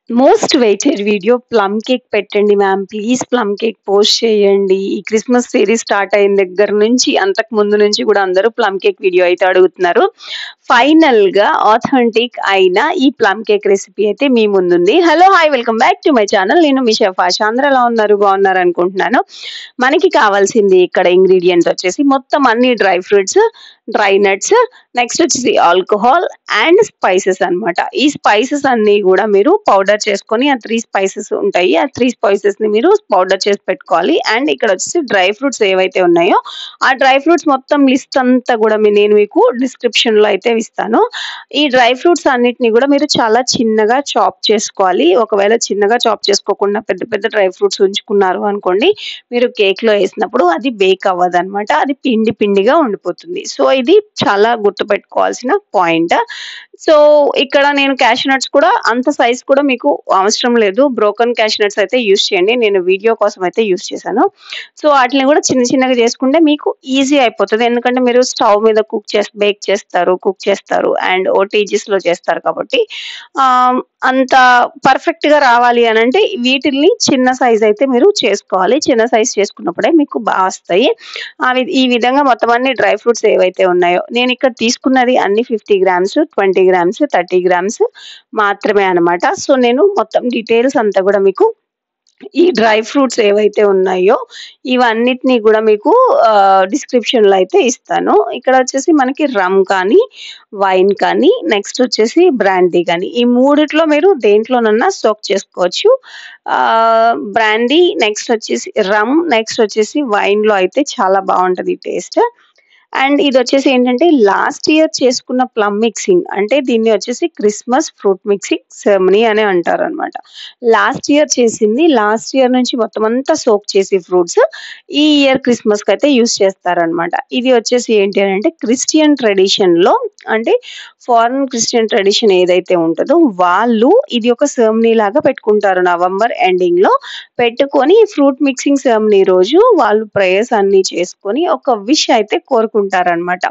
Most weighted video plum cake పెట్టండి ma'am. Please plum cake post చేయండి. ఈ Christmas series start అయిన దగ్గర నుంచి అంతకు ముందు నుంచి కూడా అందరూ ప్లమ్ కేక్ వీడియో అయితే అడుగుతున్నారు. ఫైనల్‌గా ఆథెంటిక్ అయిన ఈ ప్లమ్ కేక్ రెసిపీ అయితే మీ ముందుంది. Hello! Hi! Welcome back to my channel. నేను మీ షెఫ్ ఆష. అందరూ ఎలా ఉన్నారు? బాగున్నారు అనుకుంటున్నాను. మనకి కావాల్సింది ఇక్కడ ఇంగ్రీడియెంట్స్ వచ్చేసి మొత్తం అన్ని dry fruits, dry nuts, next వచ్చేసి ఆల్కహాల్ అండ్ స్పైసెస్ అన్నమాట. ఈ స్పైసెస్ అన్నీ కూడా మీరు పౌడర్ చేసుకొని ఆ 3 స్పైసెస్ ఉంటాయి. ఆ 3 స్పైసెస్‌ని మీరు పౌడర్ చేసి పెట్టుకోవాలి. అండ్ ఇక్కడ వచ్చేసి డ్రై ఫ్రూట్స్ ఏవైతే ఉన్నాయో ఆ డ్రై ఫ్రూట్స్ మొత్తం లిస్ట్ అంతా కూడా నేను మీకు డిస్క్రిప్షన్‌లో అయితే ఇస్తాను. ఈ డ్రై ఫ్రూట్స్ అన్నిటిని కూడా మీరు చాలా చిన్నగా చాప్ చేసుకోవాలి. ఒకవేళ చిన్నగా చాప్ చేసుకోకుండా పెద్ద పెద్ద డ్రై ఫ్రూట్స్ ఉంచుకున్నారు అనుకోండి, మీరు కేక్‌లో ఏసినప్పుడు అది బేక్ అవ్వదన్నమాట. అది పిండి పిండిగా ఉండిపోతుంది. సో, ఇది చాలా గుర్తుపెట్టుకోవాల్సిన పాయింట్. సో, ఇక్కడ నేను క్యాష్యూ నట్స్ కూడా అంత సైజ్ కూడా మీకు అవసరం లేదు. బ్రోకెన్ క్యాష్యూ నట్స్ అయితే యూజ్ చేయండి. నేను వీడియో కోసం అయితే యూజ్ చేశాను. సో, ఆటిలిని కూడా చిన్న చిన్నగా చేసుకుంటే మీకు ఈజీ అయిపోతది. ఎందుకంటే మీరు స్టవ్ మీద బేక్ చేస్తారు, కుక్ చేస్తారు అండ్ ఓటీజీస్‌లో చేస్తారు కాబట్టి అంత పర్ఫెక్ట్‌గా రావాలి అనంటే వీటిల్ని చిన్న సైజ్ అయితే మీరు చేసుకోవాలి. చిన్న సైజ్ చేసుకున్నప్పుడే మీకు వస్తాయి. ఈ విధంగా మొత్తం అన్ని డ్రై ఫ్రూట్స్ ఏవైతే ఉన్నాయో నేనిక్కడ తీసుకున్నది అన్ని 50 గ్రామ్స్, 20 గ్రామ్స్, 30 గ్రామ్స్ మాత్రమే అన్నమాట. సో, నేను మొత్తం డీటెయిల్స్ అంతా కూడా మీకు ఈ డ్రై ఫ్రూట్స్ ఏవైతే ఉన్నాయో ఇవన్నిటిని కూడా మీకు డిస్క్రిప్షన్‌లో అయితే ఇస్తాను. ఇక్కడ వచ్చేసి మనకి రమ్ కానీ, వైన్ కానీ, నెక్స్ట్ వచ్చేసి బ్రాండీ కానీ ఈ మూడిట్లో మీరు దేంట్లోనన్నా సోక్ చేసుకోవచ్చు. బ్రాండీ, నెక్స్ట్ వచ్చేసి రమ్, నెక్స్ట్ వచ్చేసి వైన్‌లో అయితే చాలా బావుంటది టేస్ట్. అండ్ ఇదొచ్చేసి ఏంటంటే లాస్ట్ ఇయర్ చేసుకున్న ప్లమ్ మిక్సింగ్. అంటే దీన్ని వచ్చేసి క్రిస్మస్ ఫ్రూట్ మిక్సింగ్ సెరమనీ అని అంటారనమాట. లాస్ట్ ఇయర్ చేసింది. లాస్ట్ ఇయర్ నుంచి మొత్తం అంతా సోక్ చేసి ఫ్రూట్స్ ఈ ఇయర్ క్రిస్మస్‌కైతే యూజ్ చేస్తారనమాట. ఇది వచ్చేసి ఏంటి అనంటే క్రిస్టియన్ ట్రెడిషన్‌లో అంటే ఫారెన్ క్రిస్టియన్ ట్రెడిషన్ ఏదైతే ఉంటదో వాళ్ళు ఇది ఒక సెరమనీ లాగా పెట్టుకుంటారు. నవంబర్ ఎండింగ్‌లో పెట్టుకొని ఫ్రూట్ మిక్సింగ్ సెరమనీ రోజు వాళ్ళు ప్రేయర్స్ అన్నీ చేసుకొని ఒక విష్ అయితే కోరుకుంటారనమాట.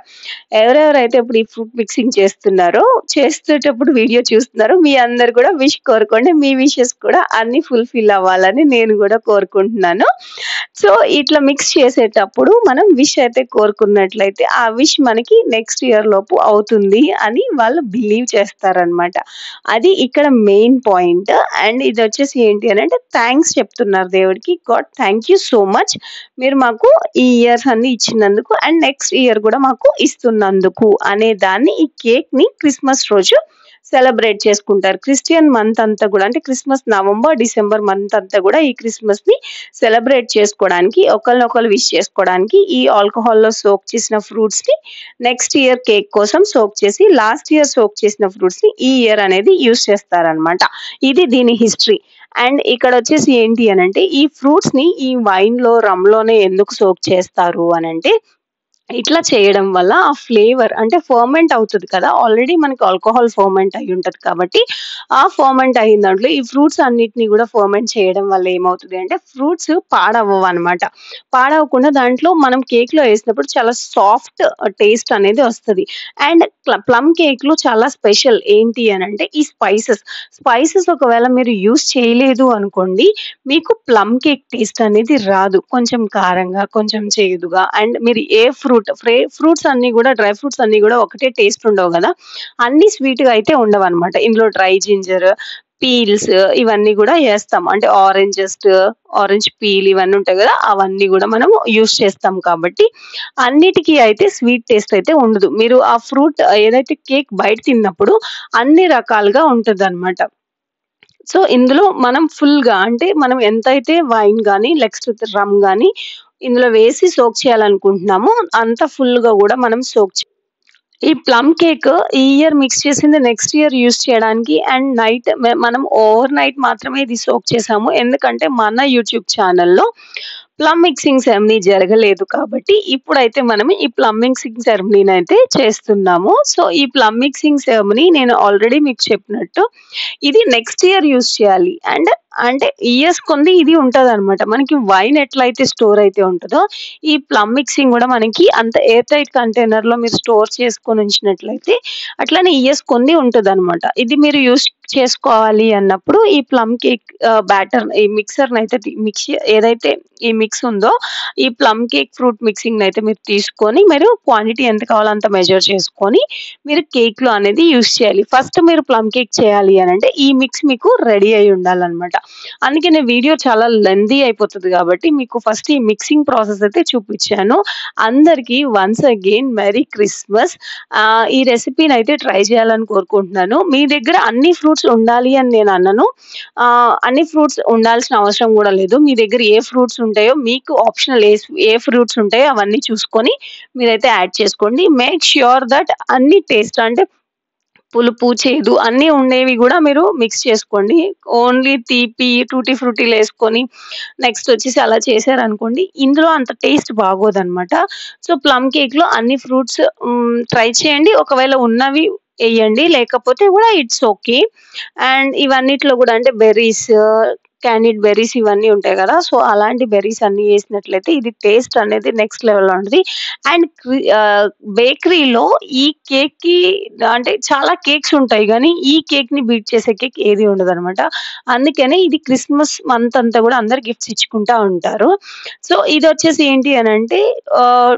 ఎవరెవరైతే ఇప్పుడు ఈ ఫ్రూట్ మిక్సింగ్ చేస్తున్నారో, చేసేటప్పుడు వీడియో చూస్తున్నారో మీ అందరూ కూడా విష్ కోరుకోండి. మీ విషెస్ కూడా అన్నీ ఫుల్‌ఫిల్ అవ్వాలని నేను కూడా కోరుకుంటున్నాను. సో, ఇట్లా మిక్స్ చేసేటప్పుడు మనం విష్ అయితే కోరుకున్నట్లయితే ఆ విష్ మనకి నెక్స్ట్ ఇయర్ లోపు అవుతుంది అని వాళ్ళు బిలీవ్ చేస్తారనమాట. అది ఇక్కడ మెయిన్ పాయింట్. అండ్ ఇదొచ్చేసి ఏంటి అనంటే థాంక్స్ చెప్తున్నారు దేవుడికి. God thank you so much. మీరు మాకు ఈ ఇయర్స్ అన్నీ ఇచ్చినందుకు అండ్ నెక్స్ట్ ఇయర్ కూడా మాకు ఇస్తున్నందుకు అనే దాన్ని ఈ కేక్‌ని క్రిస్మస్ రోజు సెలబ్రేట్ చేసుకుంటారు. క్రిస్టియన్ మంత్ అంతా కూడా అంటే క్రిస్మస్ నవంబర్, డిసెంబర్ మంత్ అంతా కూడా ఈ క్రిస్మస్‌ని సెలబ్రేట్ చేసుకోవడానికి ఒకళ్ళనొకళ్ళు విష్ చేసుకోవడానికి ఈ ఆల్కహాల్‌లో సోక్ చేసిన ఫ్రూట్స్‌ని నెక్స్ట్ ఇయర్ కేక్ కోసం సోక్ చేసి లాస్ట్ ఇయర్ సోక్ చేసిన ఫ్రూట్స్‌ని ఈ ఇయర్ అనేది యూజ్ చేస్తారనమాట. ఇది దీని హిస్టరీ. అండ్ ఇక్కడొచ్చేసి ఏంటి అనంటే ఈ ఫ్రూట్స్‌ని ఈ వైన్‌లో, రమ్‌లోనే ఎందుకు సోక్ చేస్తారు అనంటే ఇట్లా చేయడం వల్ల ఆ ఫ్లేవర్ అంటే ఫర్మెంట్ అవుతది కదా! ఆల్రెడీ మనకి ఆల్కహాల్ ఫర్మెంట్ అయ్యి ఉంటది కాబట్టి, ఆ ఫర్మెంట్ అయిన దాంట్లో ఈ ఫ్రూట్స్ అన్నిటిని కూడా ఫర్మెంట్ చేయడం వల్ల ఏమవుతది అంటే ఫ్రూట్స్ పాడవ్వవన్నమాట. పాడవకుండా దాంట్లో మనం కేక్‌లో ఏసినప్పుడు చాలా సాఫ్ట్ టేస్ట్ అనేది వస్తది. అండ్ ప్లమ్ కేక్‌లో చాలా స్పెషల్ ఏంటి అనంటే ఈ స్పైసెస్. స్పైసెస్ ఒకవేళ మీరు యూజ్ చేయలేదు అనుకోండి, మీకు ప్లమ్ కేక్ టేస్ట్ అనేది రాదు. కొంచెం కారంగా, కొంచెం చేదుగా అండ్ మీరు ఏ ఫ్రూట్స్ అన్నీ గూడా డ్రై ఫ్రూట్స్ అన్నీ గూడా ఒకటే టేస్ట్ ఉండవు గదా! అన్నీ స్వీట్‌గా అయితే ఉండవన్నమాట. ఇందులో డ్రై జింజర్, పీల్స్ ఇవన్నీ గూడా ఏస్తాం. అంటే ఆరెంజ్ పీల్ ఇవన్నీ ఉంటాయి గదా! అవన్నీ గూడా మనం యూజ్ చేస్తాం కాబట్టి అన్నిటికి అయితే స్వీట్ టేస్ట్ అయితే ఉండదు. మీరు ఆ ఫ్రూట్ ఏదైతే కేక్ బయట తిన్నప్పుడు అన్ని రకాలుగా ఉంటదన్నమాట. సో, ఇందులో మనం ఫుల్‌గా అంటే మనం ఎంతైతే వైన్ గాని, నెక్స్ట్ రమ్ గాని ఇందులో వేసి సోక్ చేయాలనుకుంటున్నామో అంత ఫుల్‌గా గూడా మనం ఈ ప్లమ్ కేక్ ఈ ఇయర్ మిక్స్ చేసింది నెక్స్ట్ ఇయర్ యూజ్ చేయడానికి అండ్ మనం ఓవర్ నైట్ మాత్రమే ఇది సోక్ చేసాము. ఎందుకంటే మన యూట్యూబ్ ఛానెల్‌లో ప్లమ్ మిక్సింగ్ సెరమనీ జరగలేదు కాబట్టి ఇప్పుడైతే మనం ఈ ప్లమ్ మిక్సింగ్ సెరమనీనైతే చేస్తున్నాము. సో, ఈ ప్లమ్ మిక్సింగ్ సెరమనీ నేను ఆల్రెడీ మీకు చెప్పినట్టు ఇది నెక్స్ట్ ఇయర్ యూజ్ చేయాలి. అండ్ అంటే ఇయర్స్ కొద్దీ ఇది ఉంటదనమాట. మనకి వైన్ ఎట్లయితే స్టోర్ అయితే ఉంటదో, ఈ ప్లమ్ మిక్సింగ్ గూడా మనకి అంత ఎయిర్ టైట్ కంటైనర్‌లో మీరు స్టోర్ చేసుకొని ఉంచినట్లయితే అట్లనే ఇయర్స్ కొద్దీ ఉంటదనమాట. ఇది మీరు చేసుకోవాలి అన్నప్పుడు ఈ ప్లమ్ కేక్ బ్యాటర్ ఈ మిక్సర్‌నయితే ఏదైతే ఈ మిక్స్ ఉందో, ఈ ప్లమ్ కేక్ ఫ్రూట్ మిక్సింగ్‌నయితే మీరు తీసుకొని, మీరు క్వాంటిటీ ఎంత కావాలో అంత మెజర్ చేసుకొని, మీరు కేక్‌లో అనేది యూజ్ చేయాలి. ఫస్ట్ మీరు ప్లమ్ కేక్ చేయాలి అనంటే, ఈ మిక్స్ మీకు రెడీ అయ్యి ఉండాలనమాట. అందుకే నేను వీడియో చాలా లెంథీ అయిపోతది గాబట్టి, మీకు ఫస్ట్ ఈ మిక్సింగ్ ప్రాసెస్ అయితే చూపిచ్చాను. అందరికీ వన్స్ అగైన్ మెరీ క్రిస్మస్. ఈ రెసిపీనయితే ట్రై చేయాలని కోరుకుంటున్నాను. మీ దగ్గర అన్ని ఫ్రూట్స్ ఉండాలి అని నేను అనను. అన్ని ఫ్రూట్స్ ఉండాల్సిన అవసరం గూడా లేదు. మీ దగ్గర ఏ ఫ్రూట్స్ ఉంటాయో, మీకు ఆప్షనల్ ఏ ఫ్రూట్స్ ఉంటాయో అవన్నీ చూసుకొని మీరైతే యాడ్ చేసుకోండి. మేక్ ష్యూర్ దట్ అన్ని టేస్ట్ అంటే పులుపు, చేదు అన్నీ ఉండేవి గూడా మీరు మిక్స్ చేసుకోండి. ఓన్లీ తీపి, టూటీ ఫ్రూటీలేసుకొని నెక్స్ట్ వచ్చేసి అలా చేశారనుకోండి, ఇందులో అంత టేస్ట్ బాగోదనమాట. సో, ప్లమ్ కేక్‌లో అన్ని ఫ్రూట్స్ ట్రై చేయండి. ఒకవేళ ఉన్నవి ఎయ్యండి. లేకపోతే గూడా ఇట్స్ ఓకే. అండ్ ఇవన్నిట్లో గూడా అంటే బెర్రీస్, క్యాండిడ్ బెర్రీస్ ఇవన్నీ ఉంటాయి గదా! సో, అలాంటి బెర్రీస్ అన్నీ ఏసినట్లయితే ఇది టేస్ట్ అనేది నెక్స్ట్ లెవెల్‌లో ఉంటది. అండ్ బేకరీలో ఈ కేక్‌కి అంటే చాలా కేక్స్ ఉంటాయి గానీ, ఈ కేక్‌ని బీట్ చేసే కేక్ ఏది ఉండదనమాట. అందుకనే ఇది క్రిస్మస్ మంత్ అంతా గూడా అందరూ గిఫ్ట్స్ ఇచ్చుకుంటా ఉంటారు. సో, ఇదొచ్చేసి ఏంటి అనంటే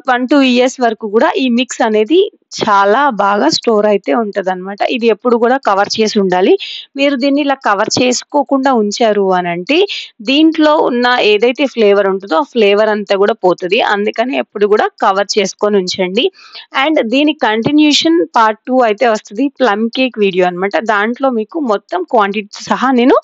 1, 2 ఇయర్స్ వరకు గూడా ఈ మిక్స్ అనేది చాలా బాగా స్టోర్ అయితే ఉంటదనమాట. ఇది ఎప్పుడు గూడా కవర్ చేసి ఉండాలి. మీరు దీన్ని ఇలా కవర్ చేసుకోకుండా ఉంచారు అనంటే, దీంట్లో ఉన్న ఏదైతే ఫ్లేవర్ ఉంటదో, ఆ ఫ్లేవర్ అంతా గూడా పోతది. అందుకని ఎప్పుడు గూడా కవర్ చేసుకొని ఉంచండి. అండ్ దీని కంటిన్యూషన్ పార్ట్ 2 అయితే వస్తది. ప్లమ్ కేక్ వీడియో అనమాట. దాంట్లో మీకు మొత్తం క్వాంటిటీ సహా నేను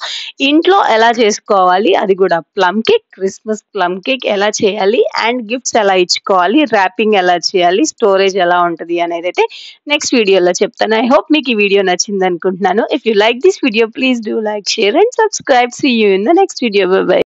ఇంట్లో ఎలా చేసుకోవాలి, అది గూడా plum cake, Christmas plum cake ఎలా చేయాలి, అండ్ గిఫ్ట్స్ ఎలా ఇచ్చుకోవాలి, ర్యాపింగ్ ఎలా చేయాలి, స్టోరేజ్ ఎలా ఉంటది అనేదైతే నెక్స్ట్ వీడియోలో చెప్తాను. ఐ హోప్ మీకు ఈ వీడియో నచ్చిందనుకుంటున్నాను. If you like this video, please do like, share and subscribe. See you in the next video. Bye by.